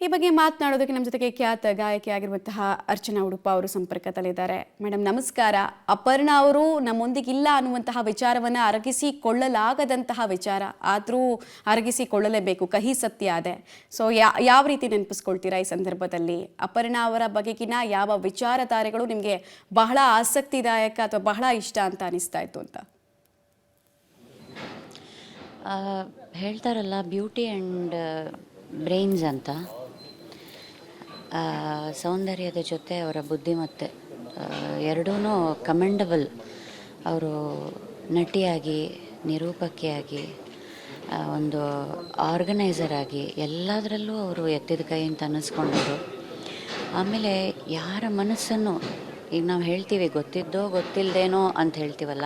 ಈ ಬಗ್ಗೆ ಮಾತನಾಡೋದಕ್ಕೆ ನಮ್ಮ ಜೊತೆಗೆ ಖ್ಯಾತ ಗಾಯಕಿ ಆಗಿರುವಂತಹ ಅರ್ಚನಾ ಉಡುಪ ಅವರು ಸಂಪರ್ಕದಲ್ಲಿದ್ದಾರೆ. ಮೇಡಮ್ ನಮಸ್ಕಾರ. ಅಪರ್ಣಾ ಅವರು ನಮ್ಮೊಂದಿಗಿಲ್ಲ ಅನ್ನುವಂತಹ ವಿಚಾರವನ್ನ ಅರಗಿಸಿಕೊಳ್ಳಲಾಗದಂತಹ ವಿಚಾರ, ಆದರೂ ಅರಗಿಸಿಕೊಳ್ಳಲೇಬೇಕು, ಕಹಿ ಸತ್ಯ ಅದೇ. ಸೊ ಯಾವ ರೀತಿ ನೆನಪಿಸ್ಕೊಳ್ತೀರಾ ಈ ಸಂದರ್ಭದಲ್ಲಿ? ಅಪರ್ಣಾ ಅವರ ಬಗೆಗಿನ ಯಾವ ವಿಚಾರಧಾರೆಗಳು ನಿಮಗೆ ಬಹಳ ಆಸಕ್ತಿದಾಯಕ ಅಥವಾ ಬಹಳ ಇಷ್ಟ ಅಂತ ಅನಿಸ್ತಾ ಇತ್ತು ಅಂತ? ಹೇಳ್ತಾರಲ್ಲ, ಬ್ಯೂಟಿ ಆ್ಯಂಡ್ ಬ್ರೈನ್ಸ್ ಅಂತ. ಸೌಂದರ್ಯದ ಜೊತೆ ಅವರ ಬುದ್ಧಿಮತ್ತೆ ಎರಡೂ ಕಮೆಂಡಬಲ್. ಅವರು ನಟಿಯಾಗಿ, ನಿರೂಪಕಿಯಾಗಿ, ಒಂದು ಆರ್ಗನೈಸರ್ ಆಗಿ ಎಲ್ಲದರಲ್ಲೂ ಅವರು ಎತ್ತಿದ ಕೈ ಅಂತ ಅನ್ನಿಸ್ಕೊಂಡವರು. ಆಮೇಲೆ ಯಾರ ಮನಸ್ಸನ್ನು, ಈಗ ನಾವು ಹೇಳ್ತೀವಿ ಗೊತ್ತಿದ್ದೋ ಗೊತ್ತಿಲ್ಲದೇನೋ ಅಂತ ಹೇಳ್ತೀವಲ್ಲ,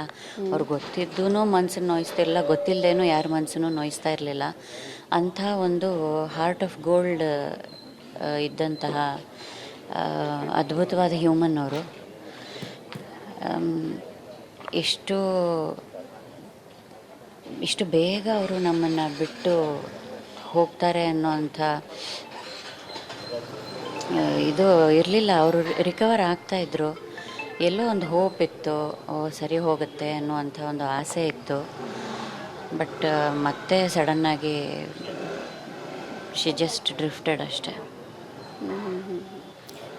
ಅವ್ರು ಗೊತ್ತಿದ್ದೂ ಮನಸ್ಸನ್ನು ನೋಯಿಸ್ತಿರಲಿಲ್ಲ, ಗೊತ್ತಿಲ್ಲದೇನೋ ಯಾರ ಮನಸ್ಸನ್ನು ನೋಯಿಸ್ತಾ ಇರಲಿಲ್ಲ. ಅಂಥ ಒಂದು ಹಾರ್ಟ್ ಆಫ್ ಗೋಲ್ಡ್ ಇದ್ದಂತಹ ಅದ್ಭುತವಾದ ಹ್ಯೂಮನ್ ಅವರು. ಇಷ್ಟು ಬೇಗ ಅವರು ನಮ್ಮನ್ನು ಬಿಟ್ಟು ಹೋಗ್ತಾರೆ ಅನ್ನೋಂಥ ಇದು ಇರಲಿಲ್ಲ. ಅವರು ರಿಕವರ್ ಆಗ್ತಾಯಿದ್ರು. ಎಲ್ಲೋ ಒಂದು ಹೋಪ್ ಇತ್ತು, ಸರಿ ಹೋಗುತ್ತೆ ಅನ್ನುವಂಥ ಒಂದು ಆಸೆ ಇತ್ತು. ಬಟ್ ಮತ್ತೆ ಸಡನ್ನಾಗಿ ಶಿ ಜಸ್ಟ್ ಡ್ರಿಫ್ಟೆಡ್ ಅಷ್ಟೇ.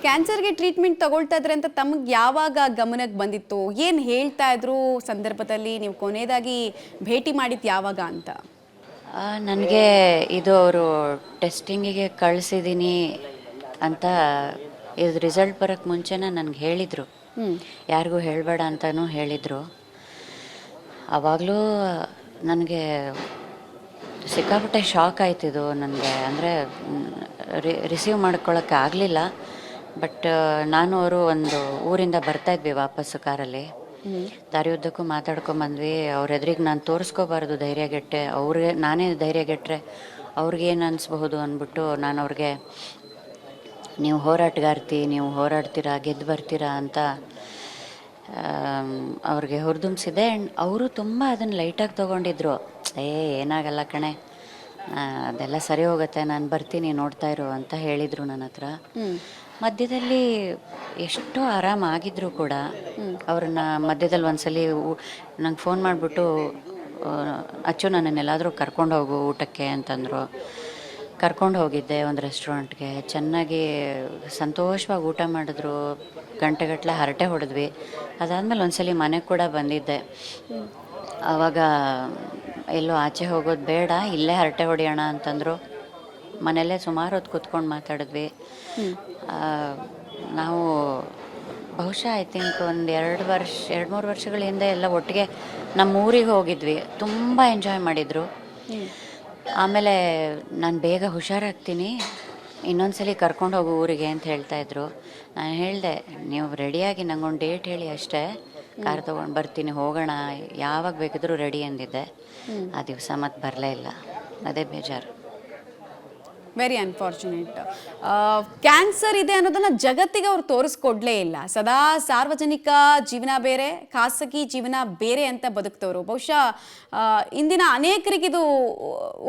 ಕ್ಯಾನ್ಸರ್ಗೆ ಟ್ರೀಟ್ಮೆಂಟ್ ತಗೊಳ್ತಾ ಇದ್ರೆ ಅಂತ ತಮಗೆ ಯಾವಾಗ ಗಮನಕ್ಕೆ ಬಂದಿತ್ತು? ಏನು ಹೇಳ್ತಾ ಇದ್ರು ಸಂದರ್ಭದಲ್ಲಿ? ನೀವು ಕೊನೆಯದಾಗಿ ಭೇಟಿ ಮಾಡಿದ್ದು ಯಾವಾಗ ಅಂತ? ನನಗೆ ಇದು ಅವರು ಟೆಸ್ಟಿಂಗಿಗೆ ಕಳಿಸಿದ್ದೀನಿ ಅಂತ ಇದು ರಿಸಲ್ಟ್ ಬರೋಕ್ಕೆ ಮುಂಚೆನೇ ನನಗೆ ಹೇಳಿದರು. ಯಾರಿಗೂ ಹೇಳಬೇಡ ಅಂತಲೂ ಹೇಳಿದರು. ಆವಾಗಲೂ ನನಗೆ ಸಿಕ್ಕಾಪಟ್ಟೆ ಶಾಕ್ ಆಯ್ತಿದ್ದು ನನಗೆ. ಅಂದರೆ ರಿಸೀವ್ ಮಾಡ್ಕೊಳ್ಳೋಕ್ಕೆ ಆಗಲಿಲ್ಲ. ಬಟ್ ನಾನು ಅವರು ಒಂದು ಊರಿಂದ ಬರ್ತಾಯಿದ್ವಿ ವಾಪಸ್ಸು ಕಾರಲ್ಲಿ. ದಾರಿಯುದ್ದಕ್ಕೂ ಮಾತಾಡ್ಕೊಂಬಂದ್ವಿ. ಅವ್ರ ಎದುರಿಗೆ ನಾನು ತೋರಿಸ್ಕೋಬಾರ್ದು ಧೈರ್ಯಗೆಟ್ಟೆ, ನಾನೇ ಧೈರ್ಯಗೆಟ್ಟರೆ ಅವ್ರಿಗೇನು ಅನಿಸ್ಬಹುದು ಅಂದ್ಬಿಟ್ಟು ನಾನು ಅವ್ರಿಗೆ, ನೀವು ಹೋರಾಟಗಾರ್ತಿ, ನೀವು ಹೋರಾಡ್ತೀರಾ, ಗೆದ್ದು ಬರ್ತೀರಾ ಅಂತ ಅವ್ರಿಗೆ ಹುರಿದುಂಬಿಸಿದೆ. ಆ್ಯಂಡ್ ಅವರು ತುಂಬ ಅದನ್ನು ಲೈಟಾಗಿ ತೊಗೊಂಡಿದ್ರು. ಏನಾಗಲ್ಲ ಕಣೆ, ಅದೆಲ್ಲ ಸರಿ ಹೋಗುತ್ತೆ, ನಾನು ಬರ್ತೀನಿ, ನೋಡ್ತಾ ಇರು ಅಂತ ಹೇಳಿದರು ನನ್ನ ಹತ್ರ. ಮಧ್ಯದಲ್ಲಿ ಎಷ್ಟೋ ಆರಾಮಾಗಿದ್ದರು ಕೂಡ. ಅವ್ರನ್ನ ಮಧ್ಯದಲ್ಲಿ ಒಂದ್ಸಲಿ ನಂಗೆ ಫೋನ್ ಮಾಡಿಬಿಟ್ಟು, ಅಚ್ಚು ನನ್ನನ್ನೆಲ್ಲಾದರೂ ಕರ್ಕೊಂಡು ಹೋಗು ಊಟಕ್ಕೆ ಅಂತಂದರು. ಕರ್ಕೊಂಡು ಹೋಗಿದ್ದೆ ಒಂದು ರೆಸ್ಟೋರೆಂಟ್ಗೆ. ಚೆನ್ನಾಗಿ ಸಂತೋಷವಾಗಿ ಊಟ ಮಾಡಿದ್ರು. ಗಂಟೆಗಟ್ಟಲೆ ಹರಟೆ ಹೊಡೆದ್ವಿ. ಅದಾದಮೇಲೆ ಒಂದ್ಸಲಿ ಮನೆಗೆ ಕೂಡ ಬಂದಿದ್ದೆ. ಆವಾಗ ಎಲ್ಲೋ ಆಚೆ ಹೋಗೋದು ಬೇಡ, ಇಲ್ಲೇ ಹರಟೆ ಹೊಡೆಯೋಣ ಅಂತಂದರು. ಮನೆಯಲ್ಲೇ ಸುಮಾರು ಹೊತ್ತು ಕೂತ್ಕೊಂಡು ಮಾತಾಡಿದ್ವಿ. ನಾವು ಬಹುಶಃ ಐ ಥಿಂಕ್ ಒಂದು 2-3 ವರ್ಷಗಳ ಹಿಂದೆ ಎಲ್ಲ ಒಟ್ಟಿಗೆ ನಮ್ಮ ಊರಿಗೆ ಹೋಗಿದ್ವಿ. ತುಂಬ ಎಂಜಾಯ್ ಮಾಡಿದರು. ಆಮೇಲೆ ನಾನು ಬೇಗ ಹುಷಾರಾಗ್ತೀನಿ, ಇನ್ನೊಂದ್ಸಲಿ ಕರ್ಕೊಂಡು ಹೋಗು ಊರಿಗೆ ಅಂತ ಹೇಳ್ತಾಯಿದ್ರು. ನಾನು ಹೇಳಿದೆ, ನೀವು ರೆಡಿಯಾಗಿ ನಂಗೊಂದು ಡೇಟ್ ಹೇಳಿ ಅಷ್ಟೇ, ಕಾರ್ ತೊಗೊಂಡು ಬರ್ತೀನಿ, ಹೋಗೋಣ, ಯಾವಾಗ ಬೇಕಿದ್ರೂ ರೆಡಿ ಅಂದಿದ್ದೆ. ಆ ದಿವಸ ಮತ್ತೆ ಬರಲೇ ಇಲ್ಲ. ಅದೇ ಬೇಜಾರು. Very unfortunate. ಕ್ಯಾನ್ಸರ್ ಇದೆ ಅನ್ನೋದನ್ನ ಜಗತ್ತಿಗೆ ಅವ್ರು ತೋರಿಸ್ಕೊಡ್ಲೇ ಇಲ್ಲ. ಸದಾ ಸಾರ್ವಜನಿಕ ಜೀವನ ಬೇರೆ, ಖಾಸಗಿ ಜೀವನ ಬೇರೆ ಅಂತ ಬದುಕ್ತವ್ರು. ಬಹುಶಃ ಇಂದಿನ ಅನೇಕರಿಗಿದು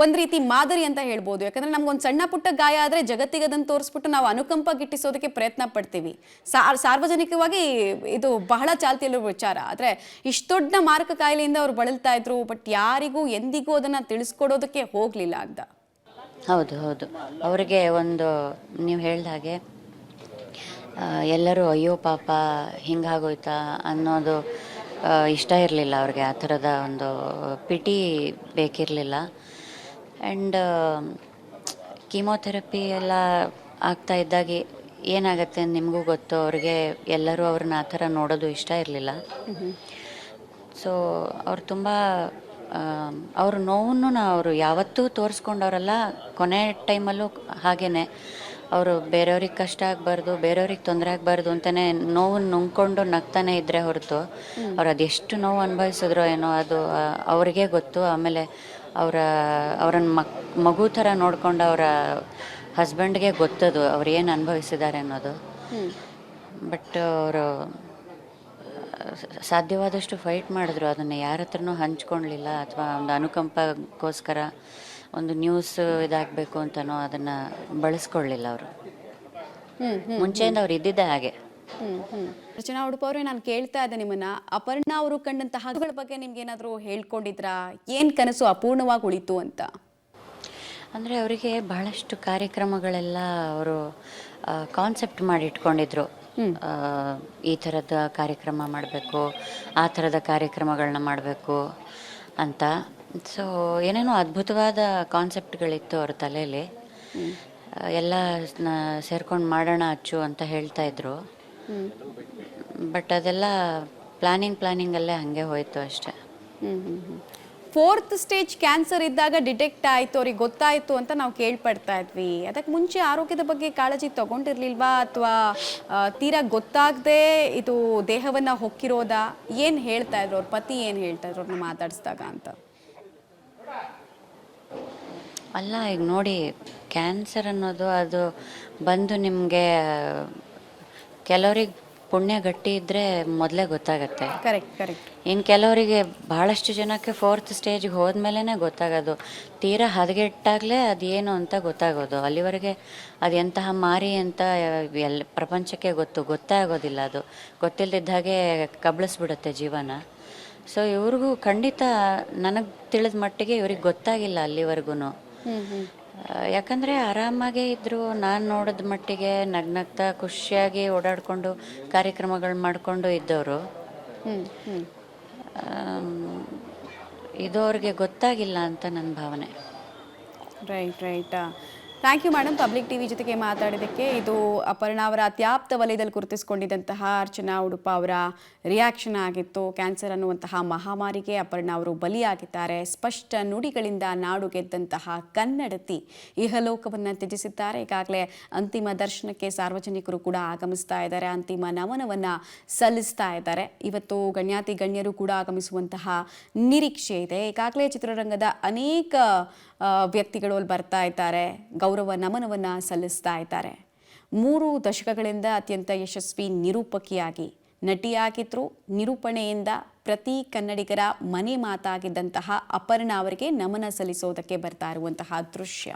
ಒಂದು ರೀತಿ ಮಾದರಿ ಅಂತ ಹೇಳ್ಬೋದು. ಯಾಕಂದ್ರೆ ನಮ್ಗೊಂದು ಸಣ್ಣ ಪುಟ್ಟ ಗಾಯ ಆದರೆ ಜಗತ್ತಿಗೆ ಅದನ್ನು ತೋರಿಸ್ಬಿಟ್ಟು ನಾವು ಅನುಕಂಪ ಗಿಟ್ಟಿಸೋದಕ್ಕೆ ಪ್ರಯತ್ನ ಪಡ್ತೀವಿ. ಸಾರ್ವಜನಿಕವಾಗಿ ಇದು ಬಹಳ ಚಾಲ್ತಿಯಲ್ಲಿರುವ ವಿಚಾರ. ಆದರೆ ಇಷ್ಟು ದೊಡ್ಡ ಮಾರಕ ಕಾಯಿಲೆಯಿಂದ ಅವ್ರು ಬಳಲ್ತಾ ಇದ್ರು. ಬಟ್ ಯಾರಿಗೂ ಎಂದಿಗೂ ಅದನ್ನು ತಿಳಿಸ್ಕೊಡೋದಕ್ಕೆ ಹೋಗಲಿಲ್ಲ ಅಂತ. ಹೌದು. ಅವರಿಗೆ ಒಂದು, ನೀವು ಹೇಳ್ದ ಹಾಗೆ, ಎಲ್ಲರೂ ಅಯ್ಯೋ ಪಾಪ ಹಿಂಗಾಗೋಯ್ತಾ ಅನ್ನೋದು ಇಷ್ಟ ಇರಲಿಲ್ಲ ಅವ್ರಿಗೆ. ಆ ಥರದ ಒಂದು ಪಿಟಿ ಬೇಕಿರಲಿಲ್ಲ. ಆ್ಯಂಡ್ ಕೀಮೋಥೆರಪಿ ಎಲ್ಲ ಆಗ್ತಾ ಇದ್ದಾಗೆ ಏನಾಗತ್ತೆ ನಿಮಗೂ ಗೊತ್ತು. ಅವ್ರಿಗೆ ಎಲ್ಲರೂ ಅವ್ರನ್ನ ಆ ಥರ ನೋಡೋದು ಇಷ್ಟ ಇರಲಿಲ್ಲ. ಸೊ ಅವ್ರು ತುಂಬ ಅವ್ರ ನೋವನ್ನು ಅವರು ಯಾವತ್ತೂ ತೋರಿಸ್ಕೊಂಡವರಲ್ಲ. ಕೊನೆ ಟೈಮಲ್ಲೂ ಹಾಗೇ ಅವರು ಬೇರೆಯವ್ರಿಗೆ ಕಷ್ಟ ಆಗಬಾರ್ದು, ಬೇರೆಯವ್ರಿಗೆ ತೊಂದರೆ ಆಗಬಾರ್ದು ಅಂತಲೇ ನೋವನ್ನು ನುಂಗ್ಕೊಂಡು ನಗ್ತಾನೆ ಇದ್ದರೆ ಹೊರತು ಅವ್ರು ಅದೆಷ್ಟು ನೋವು ಅನುಭವಿಸಿದ್ರೋ ಏನೋ ಅದು ಅವ್ರಿಗೆ ಗೊತ್ತು. ಆಮೇಲೆ ಅವ್ರನ್ನ ಮಗು ಥರ ನೋಡ್ಕೊಂಡು ಅವರ ಹಸ್ಬೆಂಡ್ಗೆ ಗೊತ್ತದು ಅವ್ರು ಏನು ಅನುಭವಿಸಿದ್ದಾರೆ ಅನ್ನೋದು. ಬಟ್ ಅವರು ಸಾಧ್ಯವಾದಷ್ಟು ಫೈಟ್ ಮಾಡಿದ್ರು. ಅದನ್ನು ಯಾರ ಹತ್ರನೂ ಹಂಚ್ಕೊಳ್ಲಿಲ್ಲ, ಅಥವಾ ಒಂದು ಅನುಕಂಪಕ್ಕೋಸ್ಕರ ಒಂದು ನ್ಯೂಸ್ ಇದಾಗಬೇಕು ಅಂತನೋ ಅದನ್ನು ಬಳಸ್ಕೊಳ್ಳಿಲ್ಲ ಅವರು. ಮುಂಚೆಯಿಂದ ಅವ್ರು ಇದ್ದಿದ್ದೆ ಹಾಗೆ. ರಚನಾ ಉಡುಪ ಅವರೇ, ನಾನು ಕೇಳ್ತಾ ಇದ್ದೆ ನಿಮ್ಮನ್ನ, ಅಪರ್ಣಾ ಅವರು ಕಂಡಂತಹ ಹಸುಗಳ ಬಗ್ಗೆ ನಿಮ್ಗೆ ಏನಾದರೂ ಹೇಳ್ಕೊಂಡಿದ್ರಾ? ಏನ್ ಕನಸು ಅಪೂರ್ಣವಾಗಿ ಉಳಿತು ಅಂತ? ಅಂದರೆ ಅವರಿಗೆ ಬಹಳಷ್ಟು ಕಾರ್ಯಕ್ರಮಗಳೆಲ್ಲ ಅವರು ಕಾನ್ಸೆಪ್ಟ್ ಮಾಡಿ ಇಟ್ಕೊಂಡಿದ್ರು. ಈ ಥರದ ಕಾರ್ಯಕ್ರಮ ಮಾಡಬೇಕು, ಆ ಥರದ ಕಾರ್ಯಕ್ರಮಗಳನ್ನ ಮಾಡಬೇಕು ಅಂತ. ಸೊ ಏನೇನೋ ಅದ್ಭುತವಾದ ಕಾನ್ಸೆಪ್ಟ್ಗಳಿತ್ತು ಅವ್ರ ತಲೆಯಲ್ಲಿ. ಎಲ್ಲ ಸೇರ್ಕೊಂಡು ಮಾಡೋಣ ಅಚ್ಚು ಅಂತ ಹೇಳ್ತಾ ಇದ್ರು. ಬಟ್ ಅದೆಲ್ಲ ಪ್ಲಾನಿಂಗಲ್ಲೇ ಹಾಗೆ ಹೋಯ್ತು ಅಷ್ಟೆ. 4th ಸ್ಟೇಜ್ ಕ್ಯಾನ್ಸರ್ ಇದ್ದಾಗ ಡಿಟೆಕ್ಟ್ ಆಯಿತು, ಅವ್ರಿಗೆ ಗೊತ್ತಾಯಿತು ಅಂತ ನಾವು ಕೇಳ್ಪಡ್ತಾ ಇದ್ವಿ. ಅದಕ್ಕೆ ಮುಂಚೆ ಆರೋಗ್ಯದ ಬಗ್ಗೆ ಕಾಳಜಿ ತಗೊಂಡಿರ್ಲಿಲ್ವಾ, ಅಥವಾ ತೀರಾ ಗೊತ್ತಾಗದೆ ಇದು ದೇಹವನ್ನು ಹೊಕ್ಕಿರೋದಾ? ಏನು ಹೇಳ್ತಾ ಇದ್ರು ಅವ್ರ ಪತಿ, ಏನು ಹೇಳ್ತಾ ಇದ್ರು ಅವ್ರನ್ನ ಮಾತಾಡಿಸಿದಾಗ ಅಂತ? ಅಲ್ಲ, ಈಗ ನೋಡಿ, ಕ್ಯಾನ್ಸರ್ ಅನ್ನೋದು ಅದು ಬಂದು ನಿಮಗೆ ಕೆಲವ್ರಿಗೆ ಪುಣ್ಯ ಗಟ್ಟಿ ಇದ್ದರೆ ಮೊದಲೇ ಗೊತ್ತಾಗತ್ತೆ. ಕರೆಕ್ಟ್. ಇನ್ನು ಕೆಲವರಿಗೆ, ಭಾಳಷ್ಟು ಜನಕ್ಕೆ 4th ಸ್ಟೇಜ್ಗೆ ಹೋದ್ಮೇಲೆ ಗೊತ್ತಾಗೋದು. ತೀರಾ ಹದಗೆಟ್ಟಾಗಲೇ ಅದೇನು ಅಂತ ಗೊತ್ತಾಗೋದು. ಅಲ್ಲಿವರೆಗೆ ಅದು ಎಂತಹ ಮಾರಿ ಅಂತ ಎಲ್ಲ ಪ್ರಪಂಚಕ್ಕೆ ಗೊತ್ತೇ ಆಗೋದಿಲ್ಲ. ಅದು ಗೊತ್ತಿಲ್ಲದಿದ್ದ ಹಾಗೆ ಕಬಳಿಸ್ಬಿಡುತ್ತೆ ಜೀವನ. ಸೊ ಇವ್ರಿಗೂ ಖಂಡಿತ ನನಗೆ ತಿಳಿದ ಮಟ್ಟಿಗೆ ಇವ್ರಿಗೆ ಗೊತ್ತಾಗಿಲ್ಲ ಅಲ್ಲಿವರೆಗೂ. ಯಾಕಂದರೆ ಆರಾಮಾಗೇ ಇದ್ದರು. ನಾನು ನೋಡಿದ ಮಟ್ಟಿಗೆ ನಗ್ನಗ್ತಾ ಖುಷಿಯಾಗಿ ಓಡಾಡಿಕೊಂಡು ಕಾರ್ಯಕ್ರಮಗಳು ಮಾಡಿಕೊಂಡು ಇದ್ದವರು. ಇದು ಅವ್ರಿಗೆ ಗೊತ್ತಾಗಿಲ್ಲ ಅಂತ ನನ್ನ ಭಾವನೆ. Right. Thank you madam, Public TV ಜೊತೆಗೆ ಮಾತಾಡಿದ್ದಕ್ಕೆ. ಇದು ಅಪರ್ಣಾ ಅವರ ಅತ್ಯಾಪ್ತ ವಲಯದಲ್ಲಿ ಗುರುತಿಸಿಕೊಂಡಿದ್ದಂತಹ ಅರ್ಚನಾ ಉಡುಪ ಅವರ ರಿಯಾಕ್ಷನ್ ಆಗಿತ್ತು. ಕ್ಯಾನ್ಸರ್ ಅನ್ನುವಂತಹ ಮಹಾಮಾರಿಗೆ ಅಪರ್ಣಾ ಅವರು ಬಲಿಯಾಗಿದ್ದಾರೆ. ಸ್ಪಷ್ಟ ನುಡಿಗಳಿಂದ ನಾಡು ಗೆದ್ದಂತಹ ಕನ್ನಡತಿ ಇಹಲೋಕವನ್ನು ತ್ಯಜಿಸಿದ್ದಾರೆ. ಈಗಾಗಲೇ ಅಂತಿಮ ದರ್ಶನಕ್ಕೆ ಸಾರ್ವಜನಿಕರು ಕೂಡ ಆಗಮಿಸ್ತಾ ಇದ್ದಾರೆ, ಅಂತಿಮ ನಮನವನ್ನು ಸಲ್ಲಿಸ್ತಾ ಇದ್ದಾರೆ. ಇವತ್ತು ಗಣ್ಯಾತಿ ಗಣ್ಯರು ಕೂಡ ಆಗಮಿಸುವಂತಹ ನಿರೀಕ್ಷೆ ಇದೆ. ಈಗಾಗಲೇ ಚಿತ್ರರಂಗದ ಅನೇಕ ವ್ಯಕ್ತಿಗಳು ಅಲ್ಲಿ ಬರ್ತಾ ಇದ್ದಾರೆ, ಗೌರವ ನಮನವನ್ನು ಸಲ್ಲಿಸ್ತಾ ಇದ್ದಾರೆ. 3 ದಶಕಗಳಿಂದ ಅತ್ಯಂತ ಯಶಸ್ವಿ ನಿರೂಪಕಿಯಾಗಿ, ನಟಿಯಾಗಿದ್ರು. ನಿರೂಪಣೆಯಿಂದ ಪ್ರತಿ ಕನ್ನಡಿಗರ ಮನೆ ಮಾತಾಗಿದ್ದಂತಹ ಅಪರ್ಣಾ ಅವರಿಗೆ ನಮನ ಸಲ್ಲಿಸೋದಕ್ಕೆ ಬರ್ತಾ ಇರುವಂತಹ ದೃಶ್ಯ.